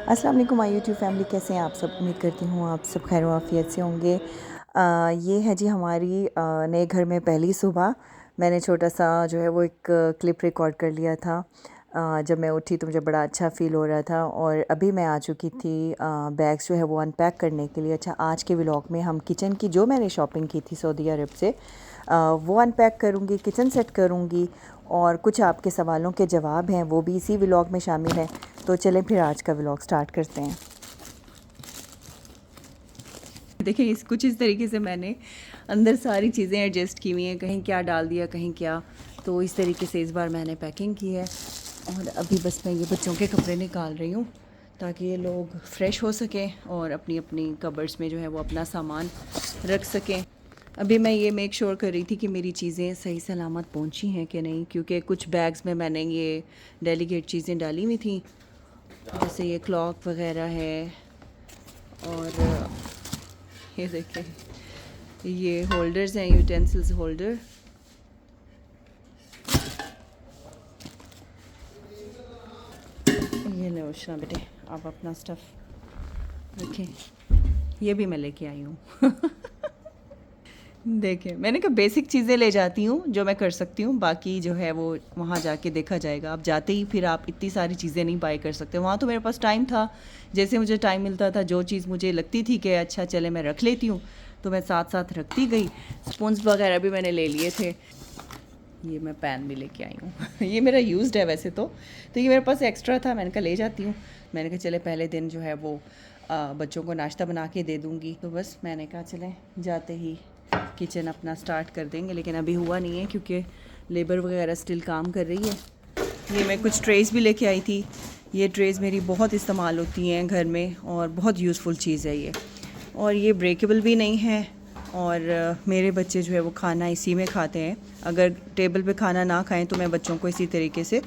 अस्सलाम वालेकुम my YouTube family, कैसे हैं आप सब। उम्मीद करती हूँ आप सब खैर आफियत से होंगे। ये है जी हमारी नए घर में पहली सुबह। मैंने छोटा सा जो है वो एक क्लिप रिकॉर्ड कर लिया था। जब मैं उठी तो मुझे बड़ा अच्छा फ़ील हो रहा था और अभी मैं आ चुकी थी बैग्स जो है वो अनपैक करने के लिए। अच्छा, आज के व्लॉग में हम किचन की जो मैंने शॉपिंग की थी सऊदी अरब से वो अनपैक करूँगी, किचन सेट करूँगी और कुछ आपके सवालों के जवाब हैं वो भी इसी व्लॉग में शामिल हैं। तो चलें फिर आज का व्लॉग स्टार्ट करते हैं। देखिए कुछ इस तरीके से मैंने अंदर सारी चीज़ें एडजस्ट की हुई हैं, कहीं क्या डाल दिया कहीं क्या। तो इस तरीके से इस बार मैंने पैकिंग की है और अभी बस मैं ये बच्चों के कपड़े निकाल रही हूँ ताकि ये लोग फ्रेश हो सकें और अपनी अपनी कबर्ड्स में जो है वो अपना सामान रख सकें। अभी मैं ये मेक श्योर कर रही थी कि मेरी चीज़ें सही सलामत पहुंची हैं कि नहीं, क्योंकि कुछ बैग्स में मैंने ये डेलीकेट चीज़ें डाली हुई थी, जैसे ये क्लॉक वगैरह है और ये देखें ये होल्डर्स हैं, यूटेंसिल्स होल्डर। ये ले उषा बेटे, आप अपना स्टफ़ रखें। ये भी मैं लेके आई हूँ। देखिए मैंने कहा बेसिक चीज़ें ले जाती हूँ जो मैं कर सकती हूँ, बाकी जो है वो वहाँ जाके देखा जाएगा। अब जाते ही फिर आप इतनी सारी चीज़ें नहीं बाय कर सकते। वहाँ तो मेरे पास टाइम था, जैसे मुझे टाइम मिलता था जो चीज़ मुझे लगती थी कि अच्छा चले मैं रख लेती हूँ तो मैं साथ साथ रखती गई। स्पून्स वगैरह भी मैंने ले लिए थे। ये मैं पैन भी लेके आई हूँ। ये मेरा यूज़्ड है वैसे तो ये मेरे पास एक्स्ट्रा था, मैंने कहा ले जाती हूँ। मैंने कहा चले पहले दिन जो है वो बच्चों को नाश्ता बना के दे दूँगी, तो बस मैंने कहा चलें जाते ही किचन अपना स्टार्ट कर देंगे। लेकिन अभी हुआ नहीं है क्योंकि लेबर वगैरह स्टिल काम कर रही है। ये मैं कुछ ट्रेज़ भी लेके आई थी। ये ट्रेज़ मेरी बहुत इस्तेमाल होती हैं घर में और बहुत यूज़फुल चीज़ है ये, और ये ब्रेकेबल भी नहीं है। और मेरे बच्चे जो है वो खाना इसी में खाते हैं। अगर टेबल पे खाना ना खाएं तो मैं बच्चों को इसी तरीके से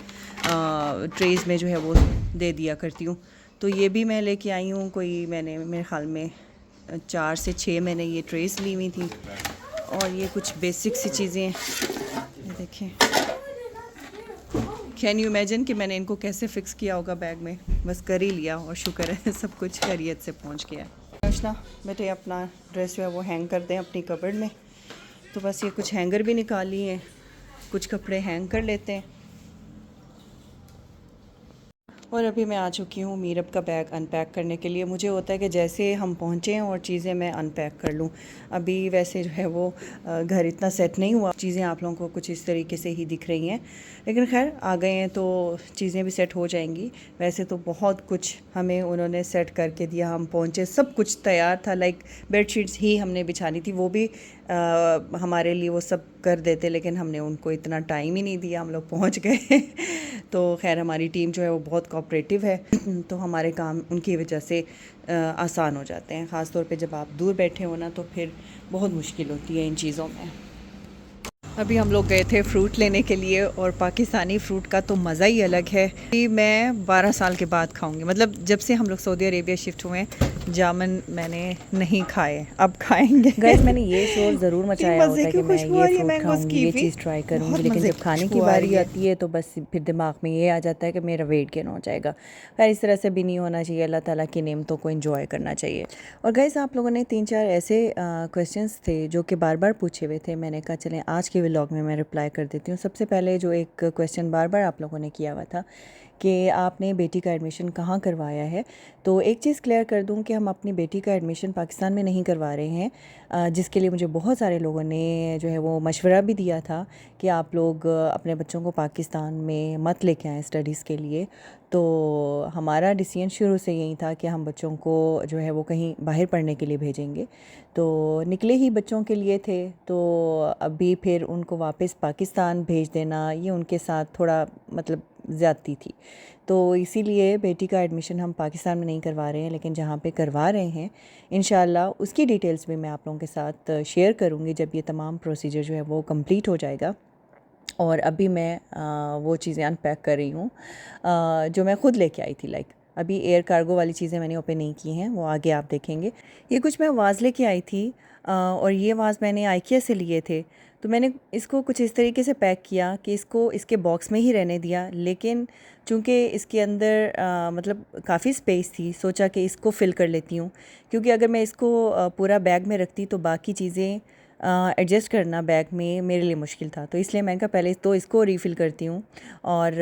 ट्रेज़ में जो है वो दे दिया करती हूँ। तो ये भी मैं लेके आई हूँ। कोई मैंने मेरे ख़्याल में 4 से 6 मैंने ये ट्रेज़ ली हुई थी। और ये कुछ बेसिक सी चीज़ें हैं, ये देखें। कैन यू इमेजिन कि मैंने इनको कैसे फ़िक्स किया होगा बैग में। बस कर ही लिया और शुक्र है सब कुछ खैरियत से पहुंच गया। ना बेटे अपना ड्रेस जो है वो हैंग कर दें अपनी कबर्ड में। तो बस ये कुछ हैंगर भी निकाल लिए हैं, कुछ कपड़े हैंग कर लेते हैं। और अभी मैं आ चुकी हूँ मीरब का बैग अनपैक करने के लिए। मुझे होता है कि जैसे हम पहुँचें और चीज़ें मैं अनपैक कर लूँ। अभी वैसे जो है वो घर इतना सेट नहीं हुआ, चीज़ें आप लोगों को कुछ इस तरीके से ही दिख रही हैं, लेकिन खैर आ गए हैं तो चीज़ें भी सेट हो जाएंगी। वैसे तो बहुत कुछ हमें उन्होंने सेट करके दिया, हम पहुँचे सब कुछ तैयार था। लाइक बेडशीट्स ही हमने बिछानी थी, वो भी हमारे लिए वो सब कर देते, लेकिन हमने उनको इतना टाइम ही नहीं दिया, हम लोग पहुँच गए। तो खैर हमारी टीम जो है वो बहुत कोऑपरेटिव है। तो हमारे काम उनकी वजह से आसान हो जाते हैं। ख़ास तौर पे जब आप दूर बैठे हो ना तो फिर बहुत मुश्किल होती है इन चीज़ों में। अभी हम लोग गए थे फ्रूट लेने के लिए और पाकिस्तानी फ्रूट का तो मज़ा ही अलग है। कि मैं 12 साल के बाद खाऊंगी, मतलब जब से हम लोग सऊदी अरेबिया शिफ्ट हुए जामन मैंने नहीं खाए, अब खाएंगे। गाइस मैंने ये शोर ज़रूर मचाया होता है कि मैं खुशबू ये आ रही है फ्रूट मैंगोज़ खाऊंगी, की ये भी चीज़ ट्राई करूंगी, बहुत लेकिन मज़े जब की खाने की खुशबू आ बारी रही है। आती है तो बस फिर दिमाग में ये आ जाता है कि मेरा वेट गेन हो जाएगा। खैर इस तरह से भी नहीं होना चाहिए, अल्लाह ताला की नेमतों को एंजॉय करना चाहिए। और गाइस आप लोगों ने 3-4 ऐसे क्वेश्चंस थे जो कि बार बार पूछे हुए थे। मैंने कहा चलें आज के व्लॉग में मैं रिप्लाई कर देती हूँ। सबसे पहले जो एक क्वेश्चन बार बार आप लोगों ने किया हुआ था कि आपने बेटी का एडमिशन कहाँ करवाया है, तो एक चीज़ क्लियर कर दूं कि हम अपनी बेटी का एडमिशन पाकिस्तान में नहीं करवा रहे हैं, जिसके लिए मुझे बहुत सारे लोगों ने जो है वो मशवरा भी दिया था कि आप लोग अपने बच्चों को पाकिस्तान में मत लेके आएँ स्टडीज़ के लिए। तो हमारा डिसीजन शुरू से यही था कि हम बच्चों को जो है वो कहीं बाहर पढ़ने के लिए भेजेंगे। तो निकले ही बच्चों के लिए थे, तो अभी फिर उनको वापस पाकिस्तान भेज देना ये उनके साथ थोड़ा मतलब ज़्यादती थी। तो इसीलिए बेटी का एडमिशन हम पाकिस्तान में नहीं करवा रहे हैं, लेकिन जहाँ पे करवा रहे हैं इंशाल्लाह उसकी डिटेल्स भी मैं आप लोगों के साथ शेयर करूँगी जब ये तमाम प्रोसीजर जो है वो कंप्लीट हो जाएगा। और अभी मैं वो चीज़ें अनपैक कर रही हूँ जो मैं ख़ुद लेके आई थी। लाइक अभी एयर कार्गो वाली चीज़ें मैंने ओपन नहीं की हैं, वो आगे आप देखेंगे। ये कुछ मैं आवाज़ लेके आई थी और ये वाज मैंने आइकिया से लिए थे। तो मैंने इसको कुछ इस तरीके से पैक किया कि इसको इसके बॉक्स में ही रहने दिया, लेकिन चूँकि इसके अंदर मतलब काफ़ी स्पेस थी, सोचा कि इसको फ़िल कर लेती हूँ, क्योंकि अगर मैं इसको पूरा बैग में रखती तो बाकी चीज़ें एडजस्ट करना बैग में मेरे लिए मुश्किल था। तो इसलिए मैंने कहा पहले तो इसको रीफ़िल करती हूँ। और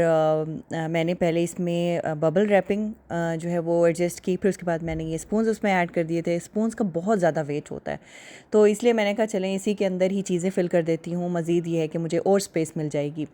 मैंने पहले इसमें बबल रैपिंग जो है वो एडजस्ट की, फिर उसके बाद मैंने ये स्पून्स उसमें ऐड कर दिए थे। स्पून्स का बहुत ज़्यादा वेट होता है, तो इसलिए मैंने कहा चलें इसी के अंदर ही चीज़ें फ़िल कर देती हूँ। मज़ीद ये है कि मुझे और स्पेस मिल जाएगी।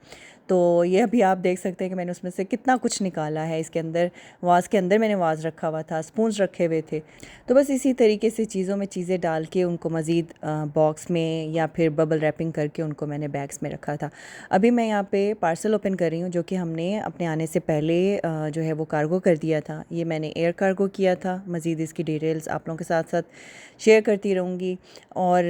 तो ये अभी आप देख सकते हैं कि मैंने उसमें से कितना कुछ निकाला है। इसके अंदर वाज़ के अंदर मैंने वाज़ रखा हुआ था, स्पून्स रखे हुए थे। तो बस इसी तरीके से चीज़ों में चीज़ें डाल के उनको मज़ीद बॉक्स में या फिर बबल रैपिंग करके उनको मैंने बैग्स में रखा था। अभी मैं यहाँ पे पार्सल ओपन कर रही हूँ, जो कि हमने अपने आने से पहले जो है वो कार्गो कर दिया था। ये मैंने एयर कार्गो किया था। मज़ीद इसकी डिटेल्स आप लोगों के साथ साथ शेयर करती रहूँगी। और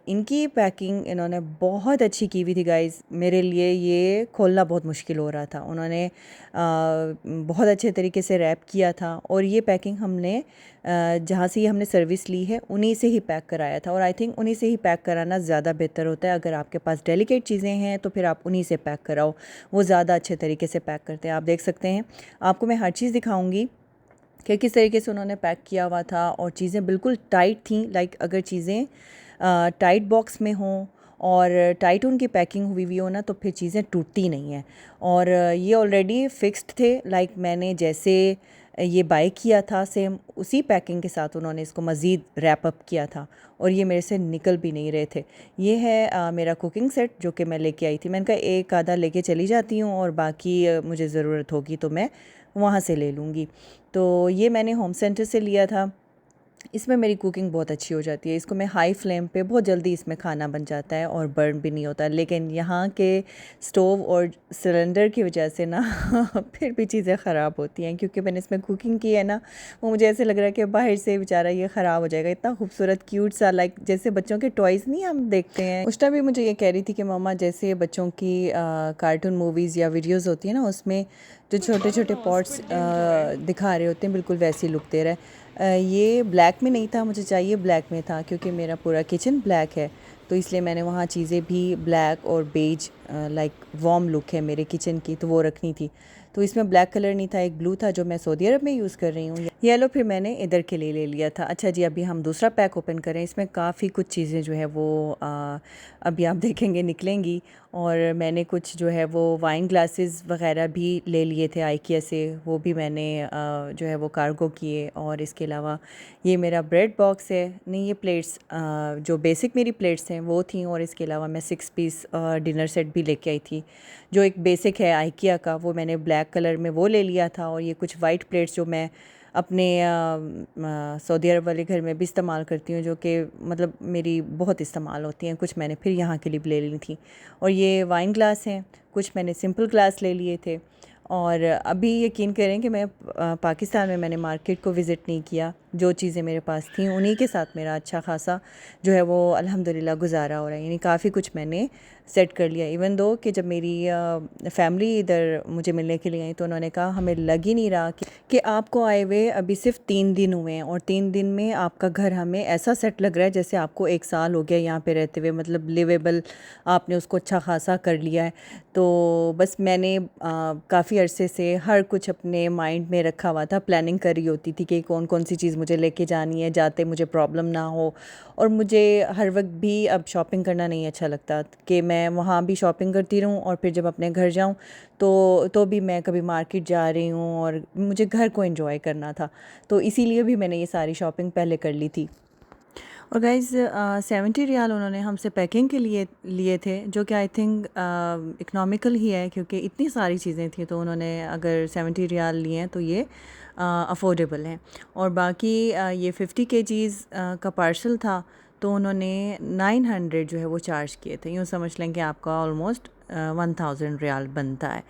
इनकी पैकिंग इन्होंने बहुत अच्छी की हुई थी गाइज़। मेरे लिए ये खोलना बहुत मुश्किल हो रहा था। उन्होंने बहुत अच्छे तरीके से रैप किया था, और ये पैकिंग हमने जहाँ से ये हमने सर्विस ली है उन्हीं से ही पैक कराया था। और आई थिंक उन्हीं से ही पैक कराना ज़्यादा बेहतर होता है। अगर आपके पास डेलिकेट चीज़ें हैं तो फिर आप उन्हीं से पैक कराओ, वो ज़्यादा अच्छे तरीके से पैक करते हैं। आप देख सकते हैं, आपको मैं हर चीज़ दिखाऊंगी कि किस तरीके से उन्होंने पैक किया हुआ था, और चीज़ें बिल्कुल टाइट थी। लाइक अगर चीज़ें टाइट बॉक्स में हों और टाइट उनकी पैकिंग हुई हुई हो ना, तो फिर चीज़ें टूटती नहीं हैं। और ये ऑलरेडी फिक्स्ड थे। लाइक मैंने जैसे ये बाय किया था सेम उसी पैकिंग के साथ उन्होंने इसको मज़ीद रैप अप किया था, और ये मेरे से निकल भी नहीं रहे थे। ये है मेरा कुकिंग सेट जो कि मैं लेके आई थी। मैंने कहा एक आधा लेके चली जाती हूँ, और बाकी मुझे ज़रूरत होगी तो मैं वहाँ से ले लूँगी। तो ये मैंने होम सेंटर से लिया था। इसमें मेरी कुकिंग बहुत अच्छी हो जाती है। इसको मैं हाई फ्लेम पे बहुत जल्दी इसमें खाना बन जाता है और बर्न भी नहीं होता। लेकिन यहाँ के स्टोव और सिलेंडर की वजह से ना फिर भी चीज़ें ख़राब होती हैं, क्योंकि मैंने इसमें कुकिंग की है ना, वो मुझे ऐसे लग रहा है कि बाहर से बेचारा ये ख़राब हो जाएगा। इतना खूबसूरत क्यूट सा, लाइक जैसे बच्चों के टॉयज़ नहीं हम देखते हैं। उस टाइम भी मुझे ये कह रही थी कि मम्मा जैसे बच्चों की कार्टून मूवीज़ या वीडियोज़ होती है ना, उसमें जो छोटे छोटे पॉट्स दिखा रहे होते हैं, बिल्कुल वैसे ही लुक दे रहा है। ये ब्लैक में नहीं था, मुझे चाहिए ब्लैक में था, क्योंकि मेरा पूरा किचन ब्लैक है। तो इसलिए मैंने वहाँ चीज़ें भी ब्लैक और बेज, लाइक वार्म लुक है मेरे किचन की, तो वो रखनी थी। तो इसमें ब्लैक कलर नहीं था, एक ब्लू था जो मैं सऊदी अरब में यूज़ कर रही हूँ। येलो फिर मैंने इधर के लिए ले लिया था। अच्छा जी, अभी हम दूसरा पैक ओपन करें। इसमें काफ़ी कुछ चीज़ें जो है वो अभी आप देखेंगे निकलेंगी। और मैंने कुछ जो है वो वाइन ग्लासेस वग़ैरह भी ले लिए थे आइकिया से, वो भी मैंने जो है वो कार्गो किए। और इसके अलावा ये मेरा ब्रेड बॉक्स है। नहीं, ये प्लेट्स जो बेसिक मेरी प्लेट्स हैं वो थी। और इसके अलावा मैं 6 पीस डिनर सेट भी लेके आई थी, जो एक बेसिक है आइकिया का, वो मैंने ब्लैक कलर में वो ले लिया था। और ये कुछ वाइट प्लेट्स जो मैं अपने सऊदी अरब वाले घर में भी इस्तेमाल करती हूँ, जो कि मतलब मेरी बहुत इस्तेमाल होती हैं, कुछ मैंने फिर यहाँ के लिए भी ले ली थी। और ये वाइन ग्लास हैं, कुछ मैंने सिंपल ग्लास ले लिए थे। और अभी यकीन करें कि मैं पाकिस्तान में मैंने मार्केट को विज़िट नहीं किया। जो चीज़ें मेरे पास थी उन्हीं के साथ मेरा अच्छा खासा जो है वो अल्हम्दुलिल्लाह गुजारा हो रहा है। यानी काफ़ी कुछ मैंने सेट कर लिया। इवन दो कि जब मेरी फैमिली इधर मुझे मिलने के लिए आई, तो उन्होंने कहा हमें लग ही नहीं रहा कि आपको आए हुए अभी सिर्फ 3 दिन हुए हैं, और 3 दिन में आपका घर हमें ऐसा सेट लग रहा है जैसे आपको 1 साल हो गया यहाँ पे रहते हुए। मतलब लिवेबल आपने उसको अच्छा खासा कर लिया है। तो बस मैंने काफ़ी अरसे से हर कुछ अपने माइंड में रखा हुआ था, प्लानिंग करी होती थी कि कौन कौन सी चीज़ मुझे लेके जानी है, जाते मुझे प्रॉब्लम ना हो। और मुझे हर वक्त भी अब शॉपिंग करना नहीं अच्छा लगता कि मैं वहाँ भी शॉपिंग करती रहूँ, और फिर जब अपने घर जाऊँ तो भी मैं कभी मार्केट जा रही हूँ, और मुझे घर को एंजॉय करना था। तो इसीलिए भी मैंने ये सारी शॉपिंग पहले कर ली थी। और गाइज़ 70 रियाल उन्होंने हमसे पैकिंग के लिए लिए थे, जो कि आई थिंक इकनॉमिकल ही है, क्योंकि इतनी सारी चीज़ें थी। तो उन्होंने अगर 70 रियाल लिए हैं तो ये अफोर्डेबल हैं। और बाकी ये 50 केजीज़ का पार्सल था, तो उन्होंने 900 जो है वो चार्ज किए थे। यूँ समझ लें कि आपका ऑलमोस्ट 1000 रियाल बनता है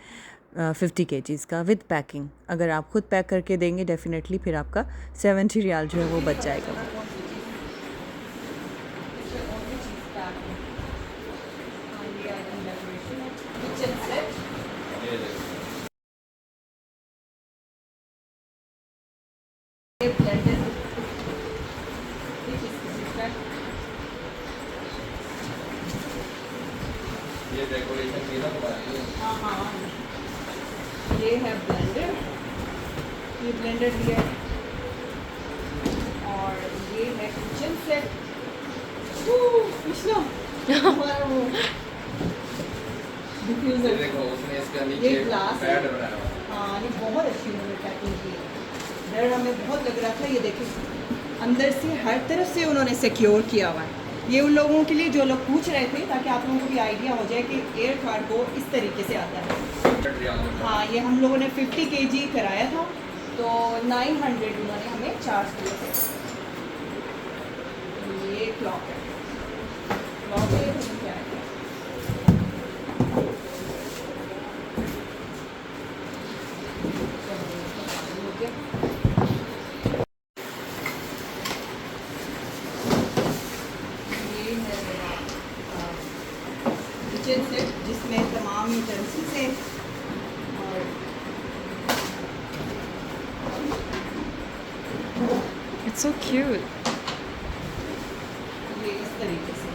50 केजीज़ का विद पैकिंग। अगर आप खुद पैक करके देंगे डेफ़िनेटली फिर आपका 70 रियाल जो है वो बच जाएगा। ये डेकोरेशन भी ना तुम्हारी है। हाँ हाँ, ये है ब्लेंडर, ये ब्लेंडर दिया है, और ये है किचन सेट। कृष्णा हमारा वो ये डिफ्यूज़र, देखो उसने इसका ये नीचे ग्लास है। पैड बनाया हुआ है। हाँ, ये बहुत अच्छी उन्होंने पैकिंग की है। डर हमें बहुत लग रहा था, ये देखिए अंदर से हर तरफ से उन्होंने सिक्योर किया हुआ है। ये उन लोगों के लिए जो लोग पूछ रहे थे, ताकि आप लोगों को भी आइडिया हो जाए कि एयर कार्गो इस तरीके से आता है। हाँ, ये हम लोगों ने 50 kg कराया था, तो 900 उन्होंने हमें चार्ज किए थे। ये क्लॉक है, क्लॉक है, तो क्या है? ये है मेरा किचन सेट, जिसमें तमाम यूटेंसिल्स हैं, और It's so cute. ये इस तरीके से।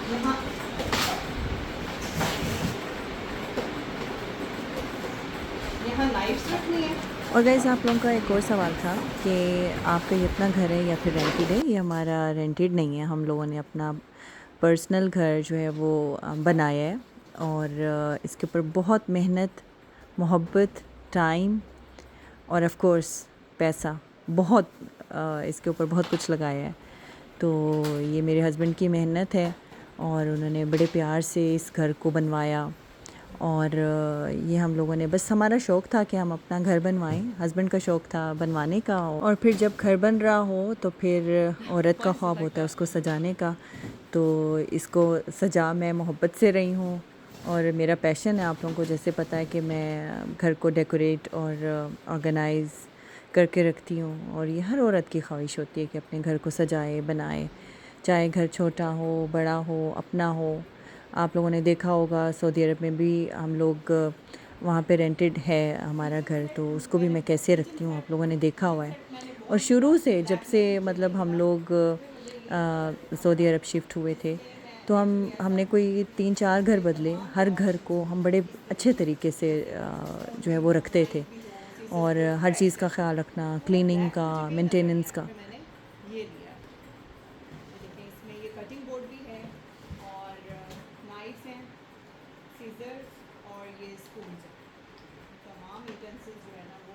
यहाँ यहाँ नाइफ्स रखनी है। और गाइस आप लोगों का एक और सवाल था कि आपका ये अपना घर है या फिर रेंटेड है। ये हमारा रेंटेड नहीं है, हम लोगों ने अपना पर्सनल घर जो है वो बनाया है, और इसके ऊपर बहुत मेहनत, मोहब्बत, टाइम और ऑफ कोर्स पैसा, बहुत इसके ऊपर बहुत कुछ लगाया है। तो ये मेरे हस्बैंड की मेहनत है, और उन्होंने बड़े प्यार से इस घर को बनवाया, और ये हम लोगों ने, बस हमारा शौक़ था कि हम अपना घर बनवाएं, हस्बैंड का शौक़ था बनवाने का। और फिर जब घर बन रहा हो तो फिर औरत का ख्वाब होता है उसको सजाने का। तो इसको सजा मैं मोहब्बत से रही हूँ, और मेरा पैशन है, आप लोगों को जैसे पता है कि मैं घर को डेकोरेट और ऑर्गेनाइज़ करके रखती हूँ, और ये हर औरत की ख्वाहिश होती है कि अपने घर को सजाए बनाए, चाहे घर छोटा हो, बड़ा हो, अपना हो। आप लोगों ने देखा होगा सऊदी अरब में भी हम लोग वहाँ पे रेंटेड है हमारा घर, तो उसको भी मैं कैसे रखती हूँ आप लोगों ने देखा हुआ है। और शुरू से जब से मतलब हम लोग सऊदी अरब शिफ्ट हुए थे, तो हमने कोई 3-4 घर बदले, हर घर को हम बड़े अच्छे तरीके से जो है वो रखते थे, और हर चीज़ का ख्याल रखना, क्लीनिंग का, मेंटेनेंस का। मैंने ये लिया, देखिए इसमें ये कटिंग बोर्ड भी है, और नाइफ्स हैं, सीजर्स, और ये स्पून्स हैं। तमाम यूटेंसिल्स जो है ना वो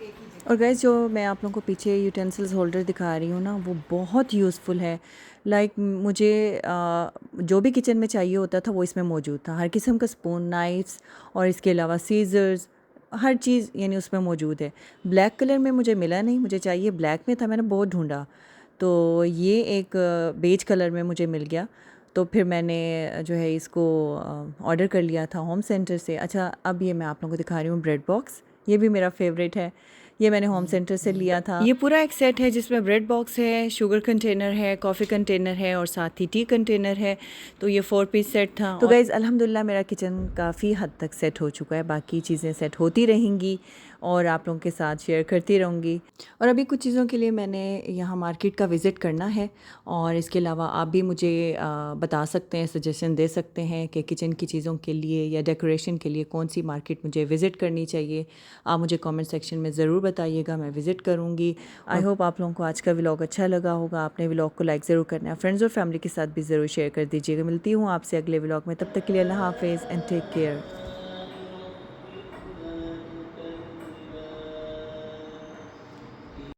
एक ही जगह। और गाइस जो मैं आप लोगों को पीछे यूटेंसिल्स होल्डर दिखा रही हूँ ना, वो बहुत यूज़फुल है। लाइक मुझे जो भी किचन में चाहिए होता था वो इसमें मौजूद था, हर किस्म का स्पून, नाइफ्स, और इसके अलावा सीजर्स, हर चीज़ यानी उसमें मौजूद है। ब्लैक कलर में मुझे मिला नहीं, मुझे चाहिए ब्लैक में था, मैंने बहुत ढूंढा, तो ये एक बेज कलर में मुझे मिल गया। तो फिर मैंने जो है इसको ऑर्डर कर लिया था होम सेंटर से। अच्छा, अब ये मैं आप लोगों को दिखा रही हूँ ब्रेड बॉक्स, ये भी मेरा फेवरेट है, ये मैंने होम सेंटर से लिया था। ये पूरा एक सेट है जिसमें ब्रेड बॉक्स है, शुगर कंटेनर है, कॉफ़ी कंटेनर है, और साथ ही टी कंटेनर है। तो ये 4 पीस सेट था। तो गाइज़ अल्हम्दुलिल्लाह मेरा किचन काफ़ी हद तक सेट हो चुका है, बाकी चीज़ें सेट होती रहेंगी और आप लोगों के साथ शेयर करती रहूँगी। और अभी कुछ चीज़ों के लिए मैंने यहाँ मार्केट का विज़िट करना है, और इसके अलावा आप भी मुझे बता सकते हैं, सजेशन दे सकते हैं कि किचन की चीज़ों के लिए या डेकोरेशन के लिए कौन सी मार्केट मुझे विज़िट करनी चाहिए। आप मुझे कमेंट सेक्शन में ज़रूर बताइएगा, मैं विज़िट करूँगी। आई होप आप लोगों को आज का व्लॉग अच्छा लगा होगा। आपने व्लॉग को लाइक ज़रूर करना है, फ्रेंड्स और फैमिली के साथ भी ज़रूर शेयर कर दीजिएगा। मिलती हूँ आपसे अगले व्लॉग में, तब तक के लिए अल्लाह हाफ़िज़ एंड टेक केयर।